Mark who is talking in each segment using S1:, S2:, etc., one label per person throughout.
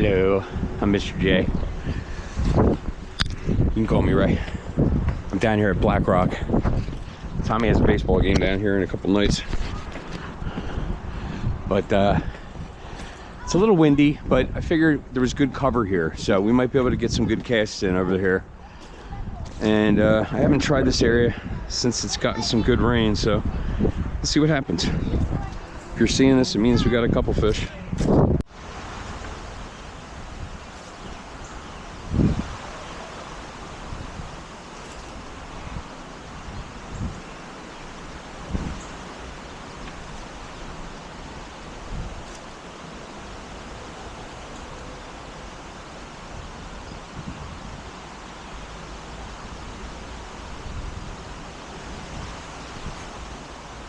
S1: Hello, I'm Mr. J. You can call me Ray. I'm down here at Black Rock. Tommy has a baseball game down here in a couple nights. But it's a little windy, but I figured there was good cover here, so we might be able to get some good casts in over here. And I haven't tried this area since it's gotten some good rain, so let's see what happens. If you're seeing this, it means we got a couple fish.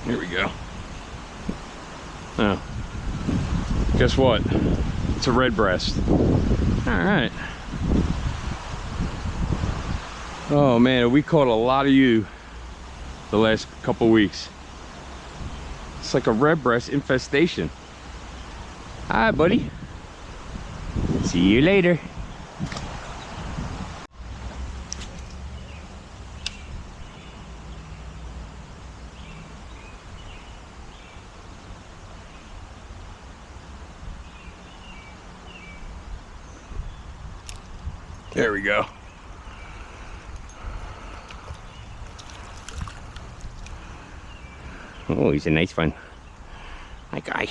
S1: Here we go. Oh, guess what? It's a red breast. All right. Oh man, we caught a lot of you the last couple weeks. It's like a red breast infestation. Hi, buddy. See you later. There we go. Oh, he's a nice one. Hi, guy.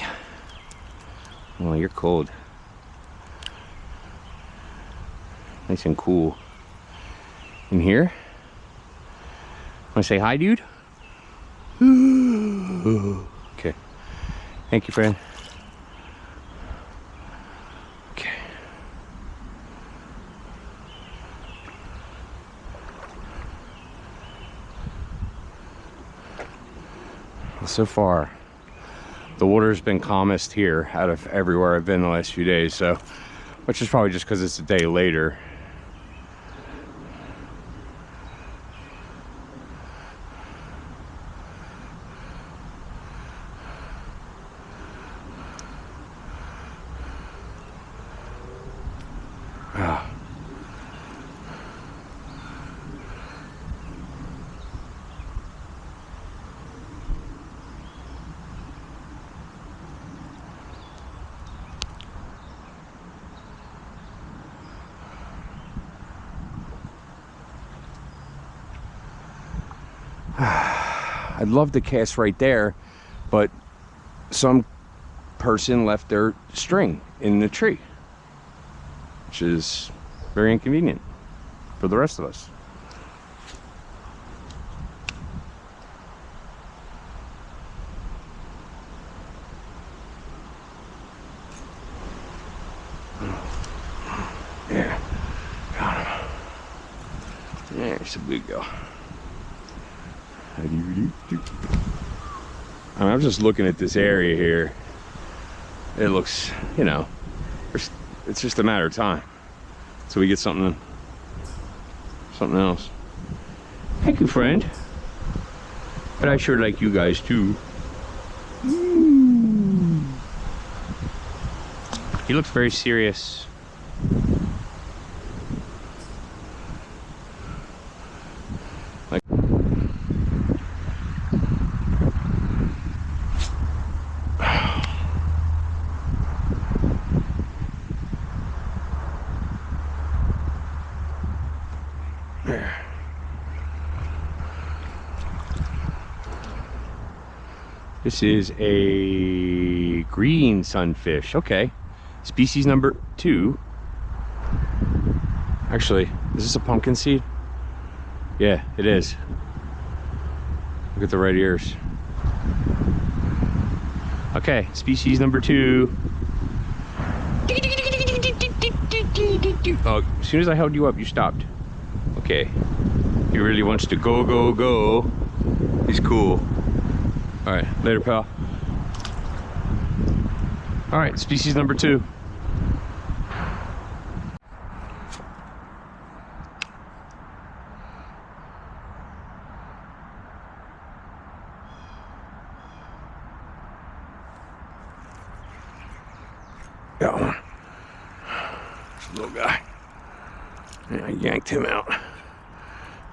S1: Oh, you're cold. Nice and cool. In here? Want to say hi, dude? Okay. Thank you, friend. Okay. So far, the water's been calmest here out of everywhere I've been the last few days, so which is probably just because it's a day later. I'd love to cast right there, but some person left their string in the tree, which is very inconvenient for the rest of us. Yeah, got him. There's a bluegill. I'm just looking at this area here. It looks, you know, it's just a matter of time so we get something else. Thank you, friend. But I sure like you guys too. He looks very serious. This is a green sunfish. Okay. Species number 2. Actually, is this a pumpkin seed? Yeah, it is. Look at the red ears. Okay, species number 2. Oh, as soon as I held you up, you stopped. Okay. He really wants to go, go, go. He's cool. All right, later, pal. All right, species number 2. Got one. Little guy. And I yanked him out.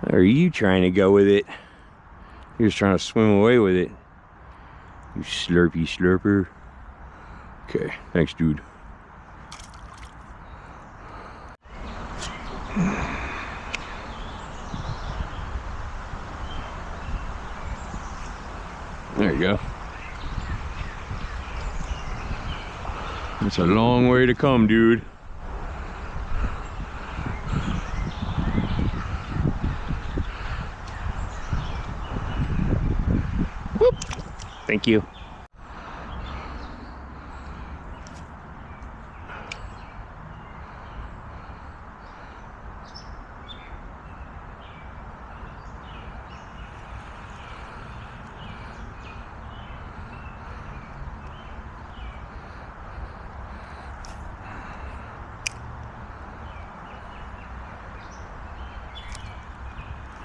S1: Or are you trying to go with it? He was trying to swim away with it. You slurpy slurper. Okay, thanks, dude. There you go. It's a long way to come, dude. Whoop. Thank you.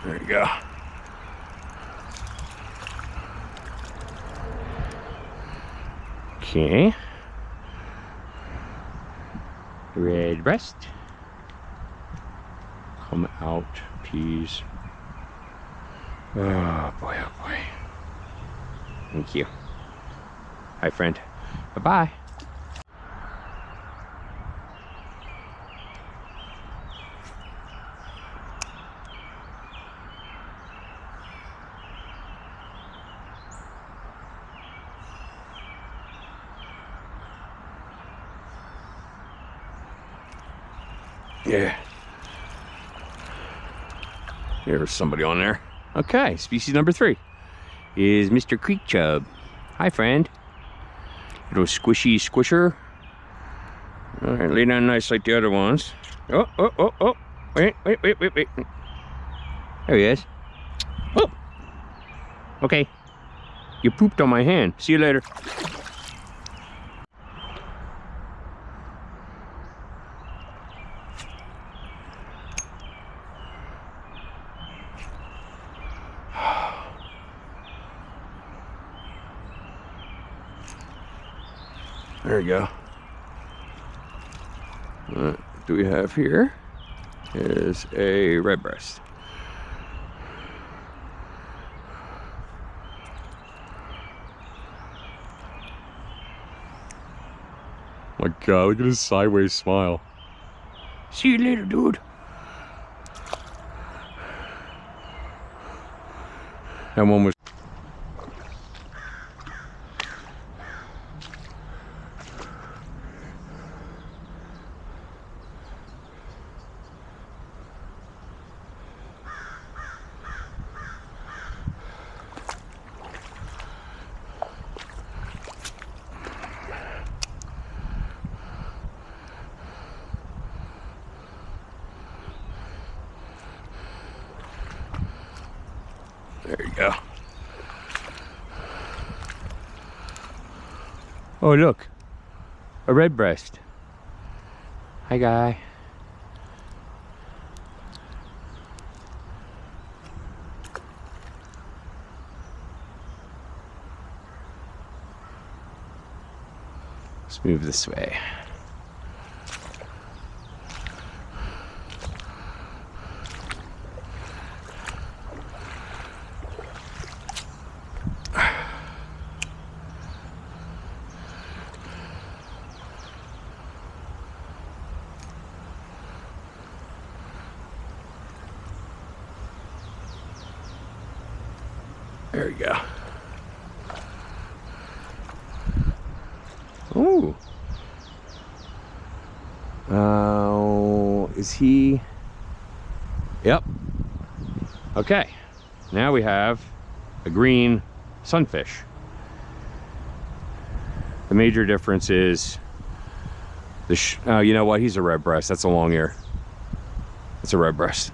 S1: There you go. Okay. Red breast. Come out, please. Oh boy, oh boy. Thank you. Hi, friend. Bye-bye. Yeah. There's somebody on there. Okay, species number 3 is Mr. Creek Chub. Hi, friend. Little squishy squisher. All right, lay down nice like the other ones. Oh, oh, oh, oh. Wait. There he is. Oh. Okay. You pooped on my hand. See you later. There you go. What do we have here? Is a red breast. My God, look at his sideways smile. See you later, dude. That one was. There you go. Oh, look. A red breast. Hi, guy. Let's move this way. There we go. Ooh. Is he? Yep. Okay. Now we have a green sunfish. The major difference is the you know what? He's a red breast. That's a long ear. It's a red breast.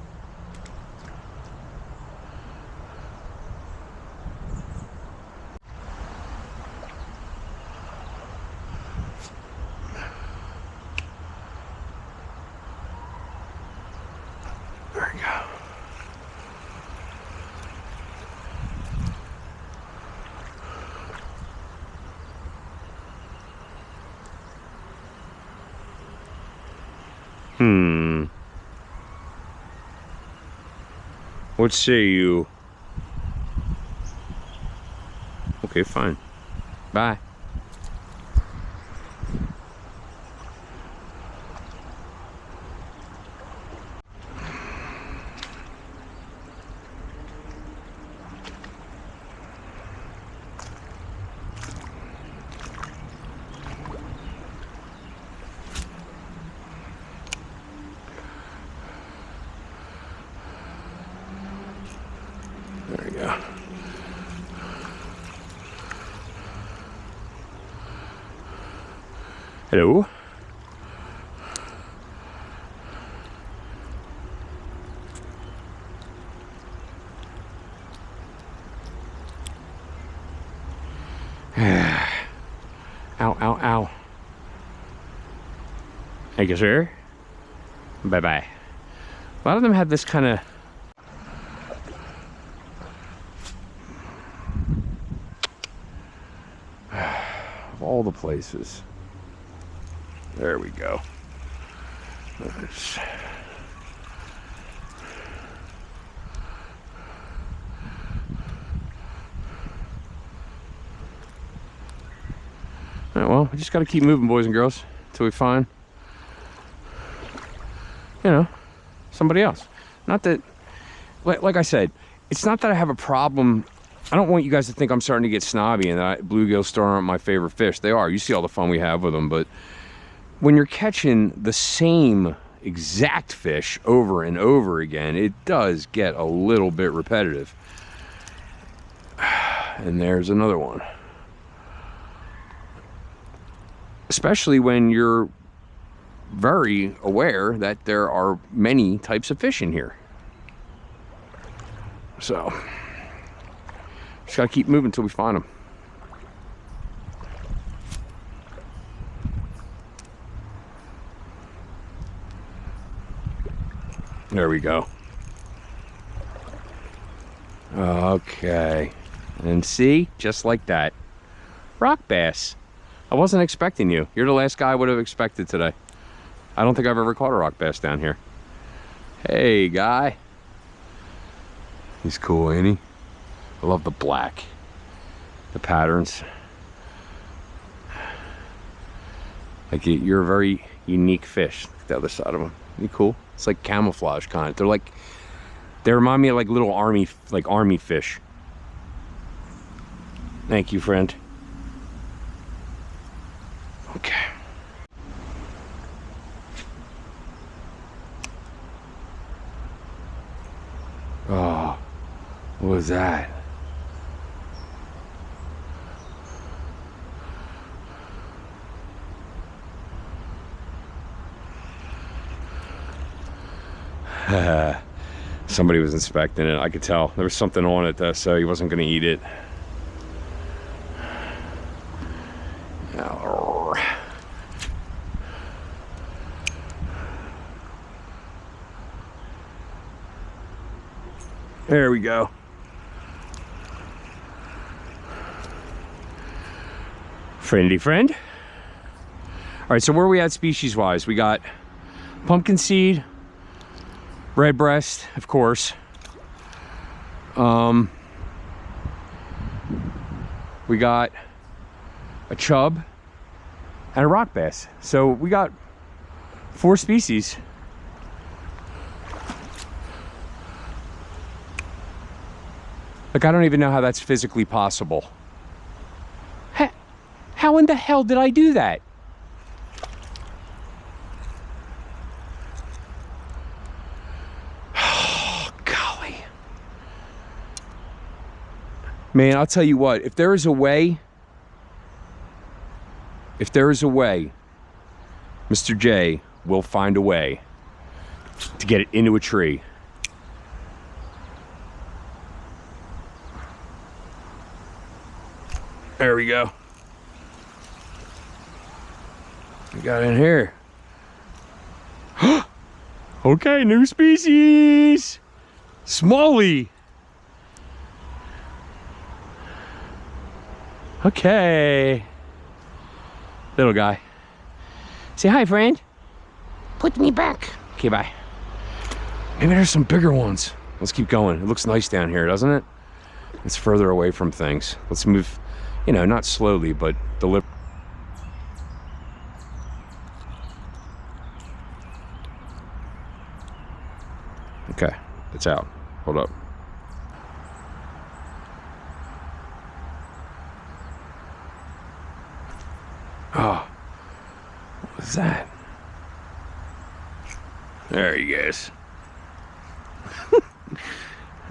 S1: There we go. What say you? Okay, fine. Bye. There we go. Hello. Ow, ow, ow. Thank you, sir. Bye-bye. A lot of them have this kind of... of all the places. There we go. Nice. All right, well, we just got to keep moving, boys and girls, until we find, you know, somebody else. Not that, like I said, it's not that I have a problem. I don't want you guys to think I'm starting to get snobby and that bluegill still aren't my favorite fish. They are. You see all the fun we have with them, but when you're catching the same exact fish over and over again, it does get a little bit repetitive. And there's another one. Especially when you're very aware that there are many types of fish in here. So, just gotta keep moving until we find them. There we go. Okay. And see, just like that. Rock bass. I wasn't expecting you. You're the last guy I would have expected today. I don't think I've ever caught a rock bass down here. Hey, guy. He's cool, ain't he? I love the black. The patterns. Like, you're a very unique fish. Look at the other side of him. Isn't he cool? It's like camouflage kind. They're like, they remind me of like little army fish. Thank you, friend. Okay. Oh, what was that? Somebody was inspecting it. I could tell there was something on it though, so he wasn't going to eat it. There we go. Friendly friend. All right, so where are we at species wise? We got pumpkin seed, red breast, of course. We got a chub and a rock bass. So we got 4 species. Like, I don't even know how that's physically possible. How in the hell did I do that? Oh, golly. Man, I'll tell you what, if there is a way, Mr. J will find a way to get it into a tree. There we go. We got in here. Okay, new species. Smallie. Okay. Little guy. Say hi, friend. Put me back. Okay, bye. Maybe there's some bigger ones. Let's keep going. It looks nice down here, doesn't it? It's further away from things. Let's move, you know, not slowly, but deliberately. Okay, it's out. Hold up. Oh, what was that? There he goes.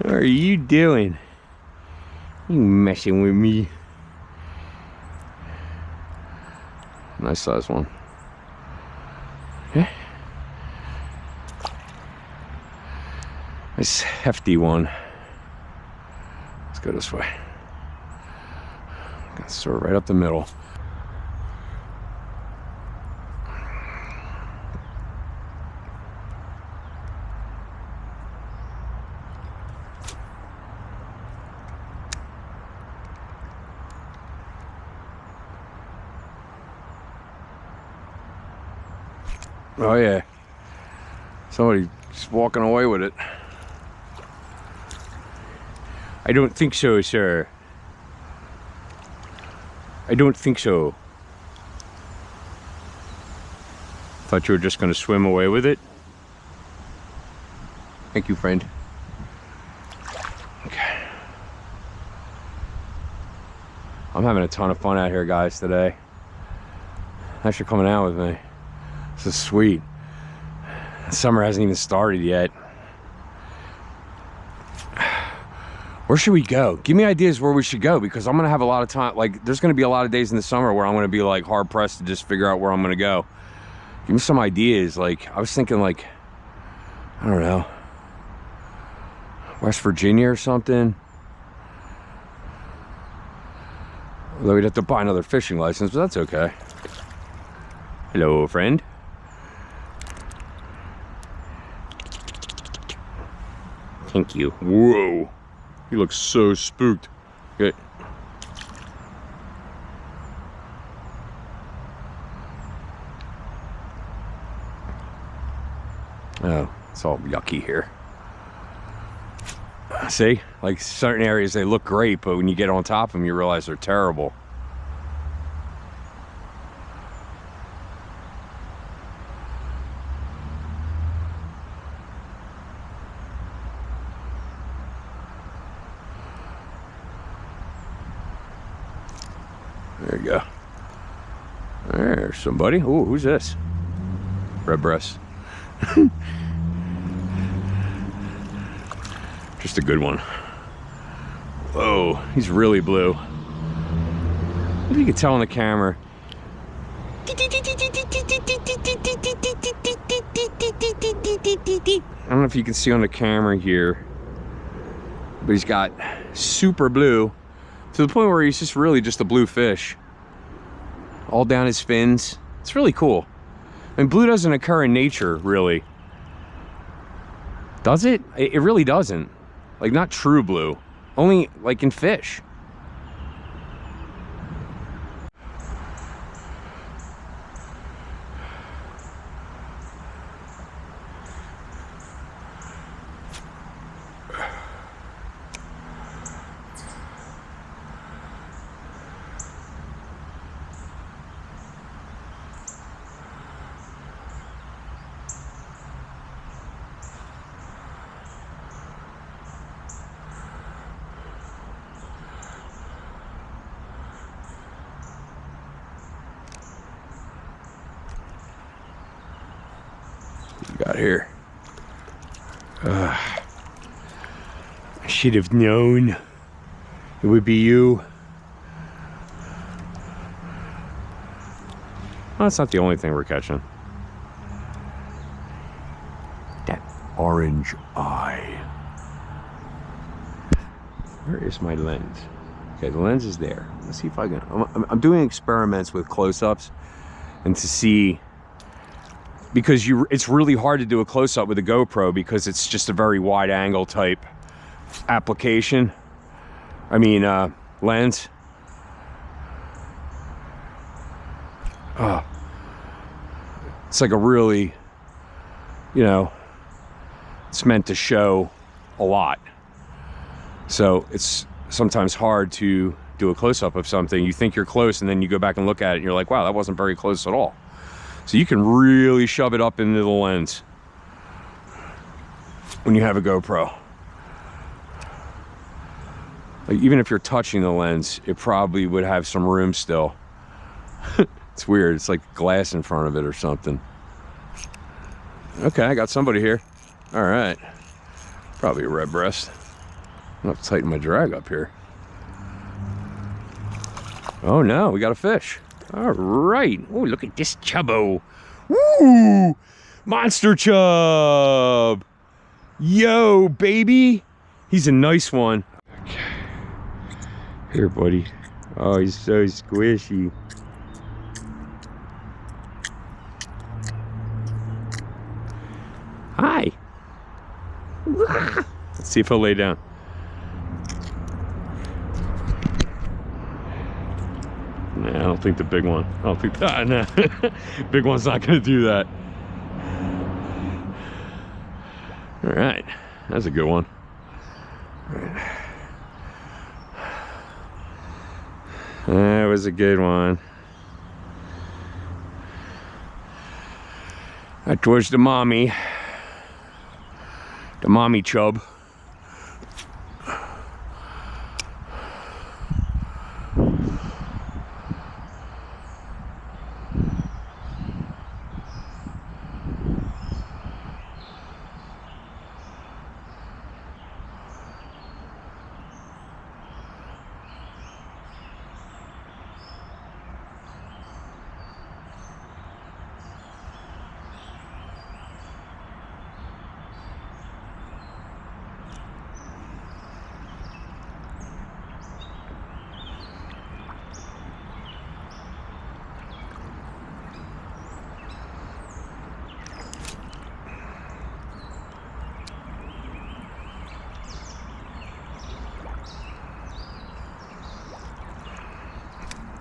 S1: What are you doing? You messing with me? Nice size one. Yeah. Nice hefty one. Let's go this way. Sort of right up the middle. Oh yeah, somebody's walking away with it. I don't think so, sir. I don't think so. Thought you were just going to swim away with it. Thank you, friend. Okay. I'm having a ton of fun out here, guys, today. Thanks for coming out with me. This is sweet. Summer hasn't even started yet. Where should we go? Give me ideas where we should go, because I'm gonna have a lot of time. Like, there's gonna be a lot of days in the summer where I'm gonna be like hard pressed to just figure out where I'm gonna go. Give me some ideas. Like, I was thinking, like, I don't know, West Virginia or something. Although we'd have to buy another fishing license, but that's okay. Hello, friend. Thank you. Whoa. He looks so spooked. Good. Oh, it's all yucky here. See? Like, certain areas, they look great, but when you get on top of them, you realize they're terrible. There you go. There's somebody. Ooh, who's this? Red breast. Just a good one. Whoa, he's really blue. If you can tell on the camera. I don't know if you can see on the camera here, but he's got super blue, to the point where he's just really just a blue fish. All down his fins. It's really cool. I mean, blue doesn't occur in nature, really. Does it? It really doesn't. Like, not true blue. Only, like, in fish. Got here. I should have known it would be you. Well, that's not the only thing we're catching. That orange eye. Where is my lens? Okay, the lens is there. Let's see if I can. I'm doing experiments with close-ups and to see, because it's really hard to do a close-up with a GoPro because it's just a very wide angle type application. I mean, lens. Oh, it's like a really you know, it's meant to show a lot. So it's sometimes hard to do a close-up of something. You think you're close, and then you go back and look at it, and you're like, wow, that wasn't very close at all. So you can really shove it up into the lens when you have a GoPro. Like, even if you're touching the lens, it probably would have some room still. It's weird. It's like glass in front of it or something. Okay, I got somebody here. All right. Probably a red breast. I'm gonna have to tighten my drag up here. Oh no, we got a fish. All right. Oh, look at this chubbo. Woo! Monster chub. Yo, baby. He's a nice one. Okay. Here, buddy. Oh, he's so squishy. Hi. Let's see if he'll lay down. Nah, I don't think the big one. I don't think that. Nah. Big one's not gonna do that. All right, that's a good one. All right. That was a good one. That was the mommy chub.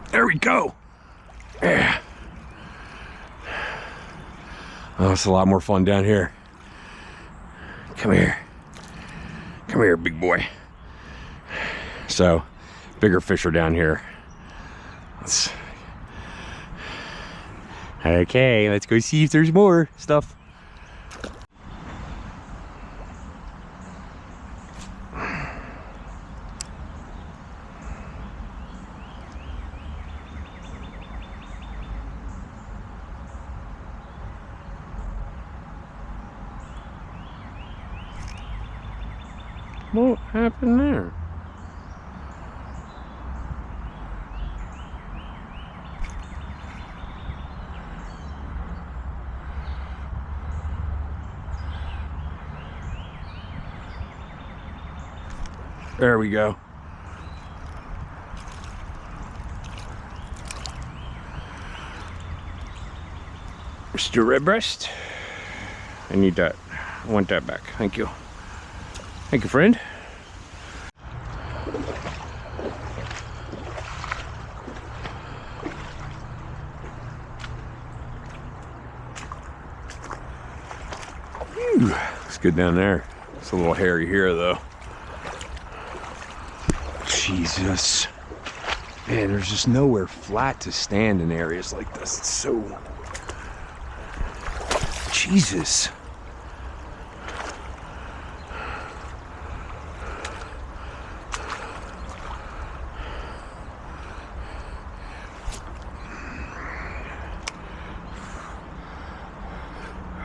S1: There we go. Yeah. Oh, it's a lot more fun down here. Come here. Come here, big boy. So, bigger fish are down here. Okay, let's go see if there's more stuff. What happened there? There we go. Mr. Redbreast. I need that. I want that back. Thank you. Thank you, friend. Whew. It's good down there. It's a little hairy here, though. Jesus. Man, there's just nowhere flat to stand in areas like this. It's so... Jesus.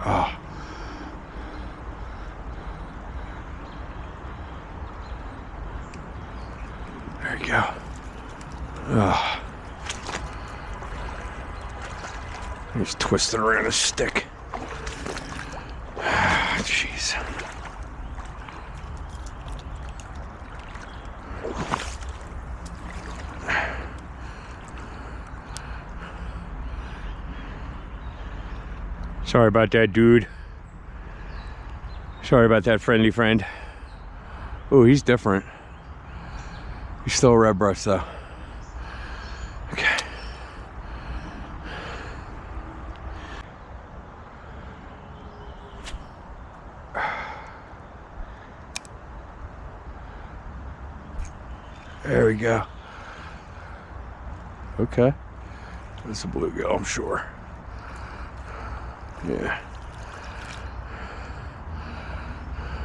S1: Oh. There you go. Oh. He's twisting around a stick. Jeez. Sorry about that, dude. Sorry about that, friendly friend. Oh, he's different. He's still a redbreast, though. Okay. There we go. Okay. That's a bluegill, I'm sure. Yeah.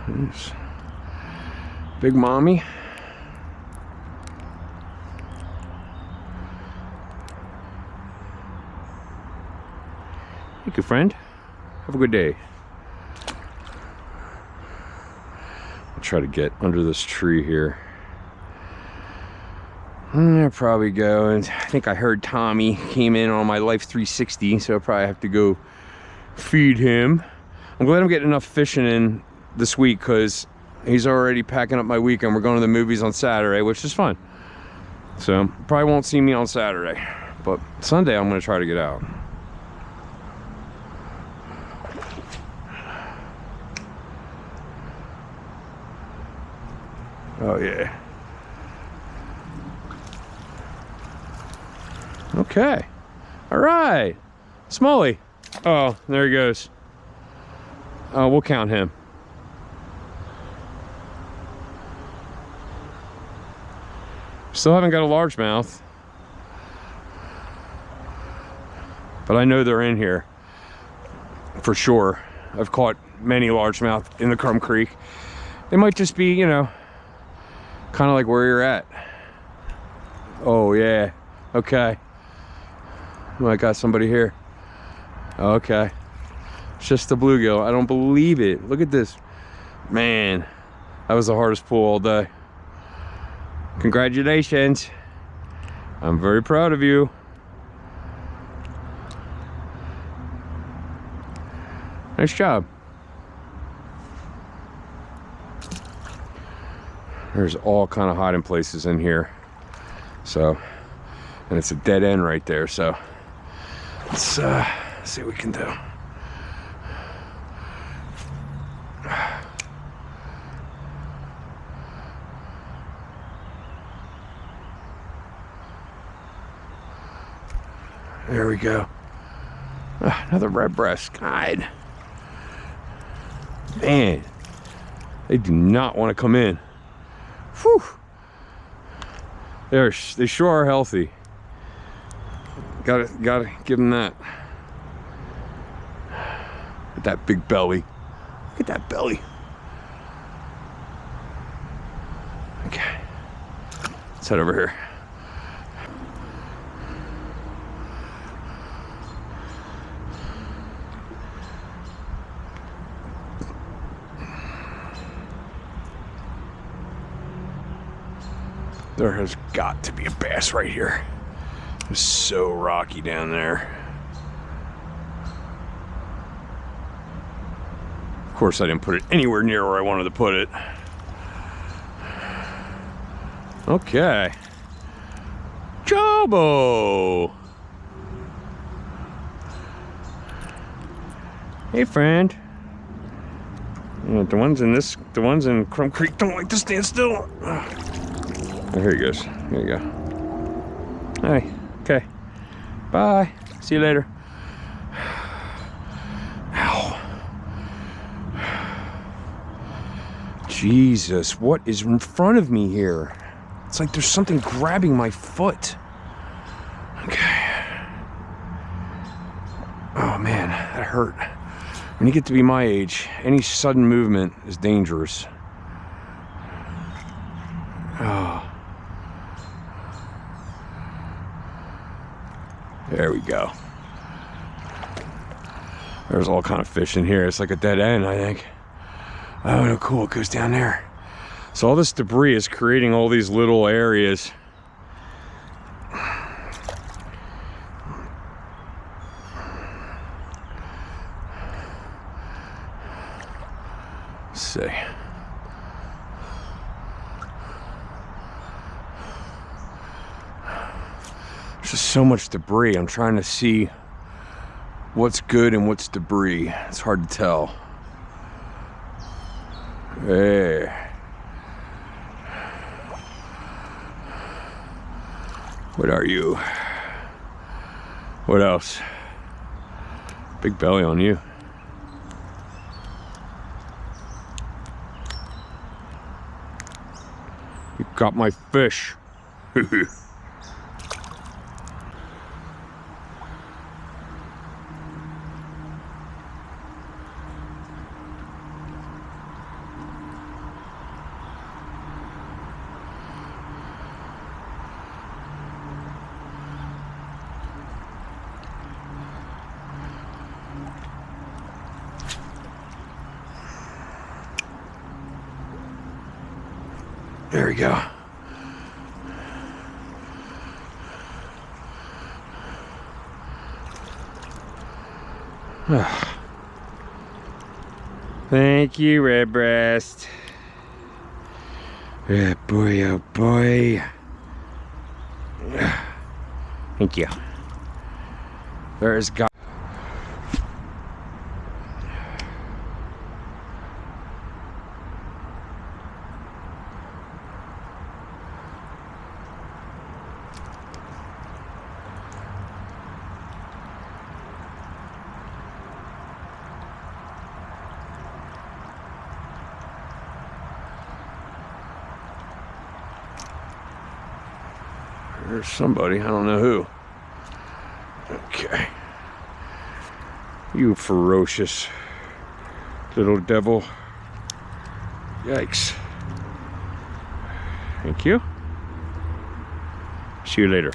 S1: There's Big Mommy. Thank you, friend. Have a good day. I'll try to get under this tree here. I'll probably go, and I think I heard Tommy came in on my Life 360, so I'll probably have to go feed him. I'm glad I'm getting enough fishing in this week because he's already packing up my weekend. We're going to the movies on Saturday, which is fun. So probably won't see me on Saturday, but Sunday I'm going to try to get out. Oh yeah. Okay. All right. Smolly. Oh, there he goes. Oh, we'll count him. Still haven't got a largemouth, but I know they're in here for sure. I've caught many largemouth in the Crum Creek. They might just be, you know, kind of like where you're at. Oh yeah. Okay. Oh, I got somebody here. Okay. It's just the bluegill. I don't believe it. Look at this. Man, that was the hardest pull all day. Congratulations. I'm very proud of you. Nice job. There's all kind of hiding places in here. So, and it's a dead end right there. So let's see what we can do. There we go. Another red breast. God. Man, they do not want to come in. Whew. They sure are healthy. Gotta give them that. Look at that big belly. Look at that belly. Okay. Let's head over here. There has got to be a bass right here. It's so rocky down there. Of course, I didn't put it anywhere near where I wanted to put it. Okay. Jobo! Hey, friend. Yeah, the ones in Crum Creek don't like to stand still. Oh, here he goes. Here you go. Hi. Okay. Bye. See you later. Ow. Jesus, what is in front of me here? It's like there's something grabbing my foot. Okay. Oh man, that hurt. When you get to be my age, any sudden movement is dangerous. Oh. There we go. There's all kind of fish in here. It's like a dead end, I think. Oh, no, cool. It goes down there. So all this debris is creating all these little areas. Let's see. There's just so much debris. I'm trying to see what's good and what's debris. It's hard to tell. Hey. What are you? What else? Big belly on you. You got my fish. There we go. Thank you, redbreast. Yeah, boy, oh boy. Thank you. There's God. There's somebody, I don't know who. Okay. You ferocious little devil. Yikes. Thank you. See you later.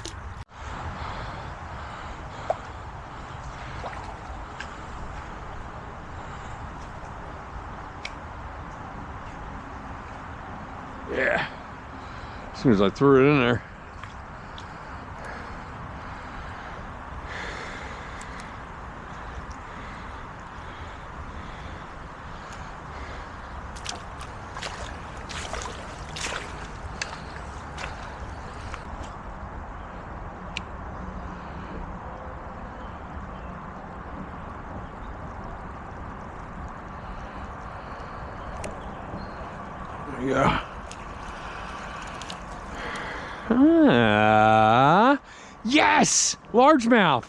S1: Yeah. As soon as I threw it in there. There you go. Ah, yes! Largemouth.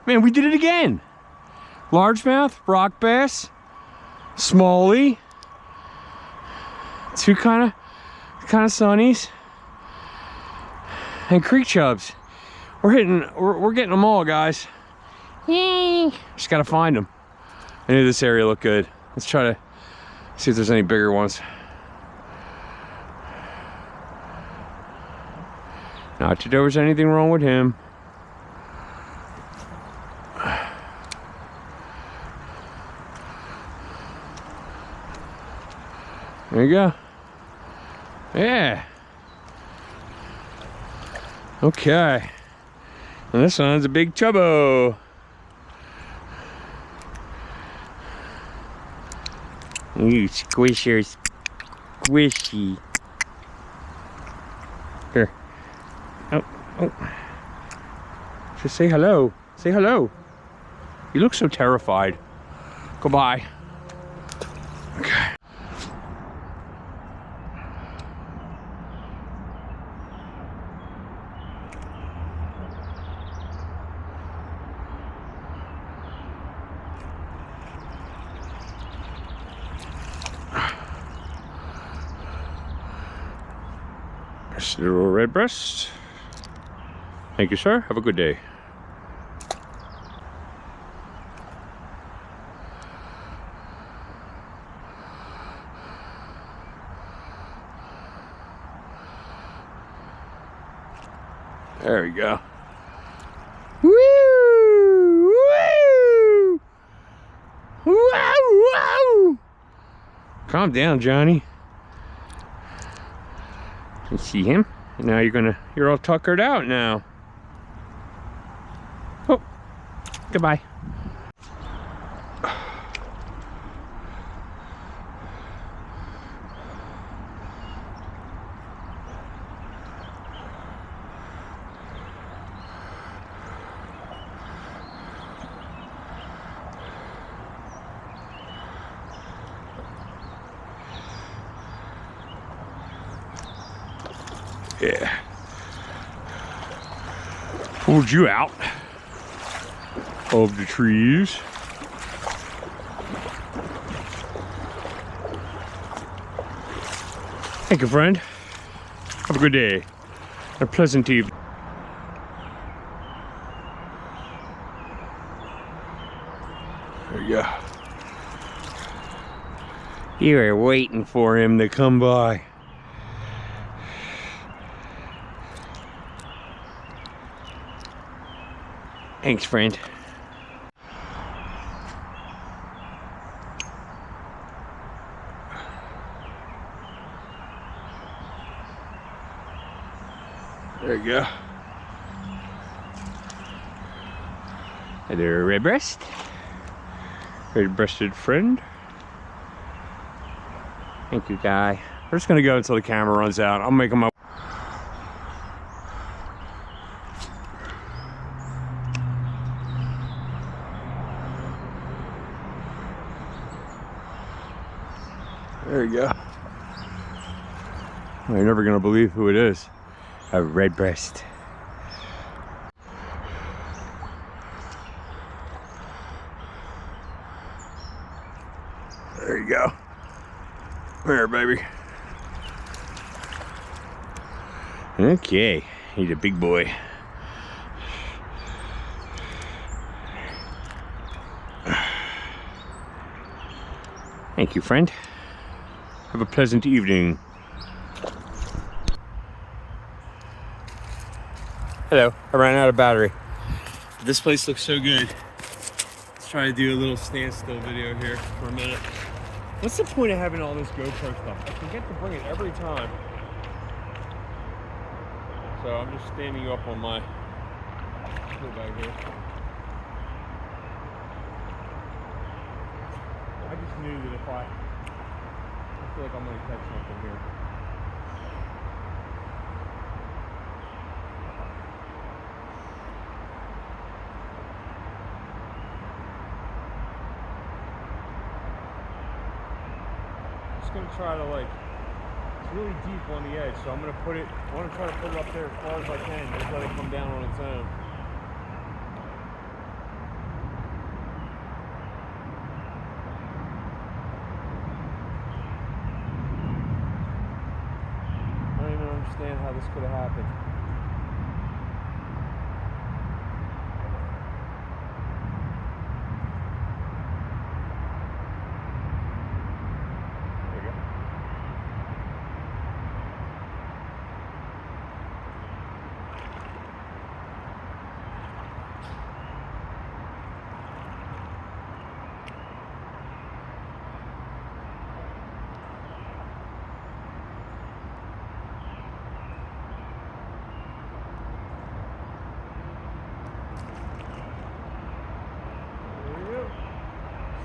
S1: Man, we did it again. Largemouth, rock bass, smallie, two kind of sunnies, and creek chubs. We're getting them all, guys. Yay! Just gotta find them. I knew this area looked good. Let's try to see if there's any bigger ones. Not that there was anything wrong with him. There you go. Yeah. Okay. And this one's a big chubbo. You squishers. Squishy. Here. Oh. Just say hello. Say hello. You look so terrified. Goodbye. Okay. There's a little redbreast. Thank you, sir. Have a good day. There we go. Woo! Woo! Wow! Wow! Calm down, Johnny. You see him? Now you're all tuckered out now. Oh, goodbye. Yeah. Pulled you out of the trees. Thank you, friend. Have a good day. A pleasant evening. There you go. You were waiting for him to come by. Thanks, friend. There you go. Hi there, redbreast. Red-breasted friend. Thank you, guy. We're just gonna go until the camera runs out. I'll make them up. There you go. You're never gonna believe who it is. A redbreast. There you go. Come here, baby. Okay, he's a big boy. Thank you, friend. Have a pleasant evening. Hello, I ran out of battery. This place looks so good. Let's try to do a little standstill video here for a minute. What's the point of having all this GoPro stuff? I forget to bring it every time. So I'm just standing up on my tool bag here. I just knew that if I feel like I'm gonna catch something here. Gonna try to, like, it's really deep on the edge, so I'm gonna put it, I want to try to put it up there as far as I can, just let it come down on its own. I don't even understand how this could have happened.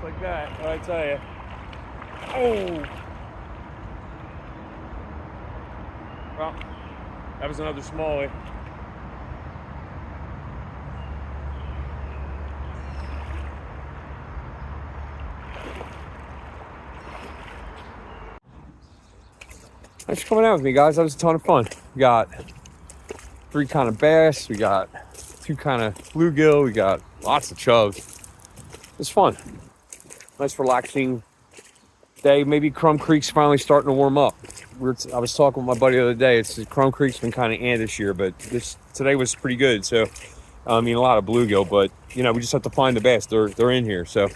S1: Like that, what I tell you. Oh! Well, that was another smallie. Thanks for coming out with me, guys. That was a ton of fun. We got 3 kind of bass, we got 2 kind of bluegill, we got lots of chubs. It's fun. Nice relaxing day. Maybe Crum Creek's finally starting to warm up. I was talking with my buddy the other day. Crum Creek's been kind of this year, but today was pretty good. So, I mean, a lot of bluegill, but you know, we just have to find the bass. They're in here. So,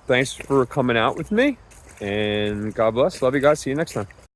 S1: thanks for coming out with me, and God bless. Love you guys. See you next time.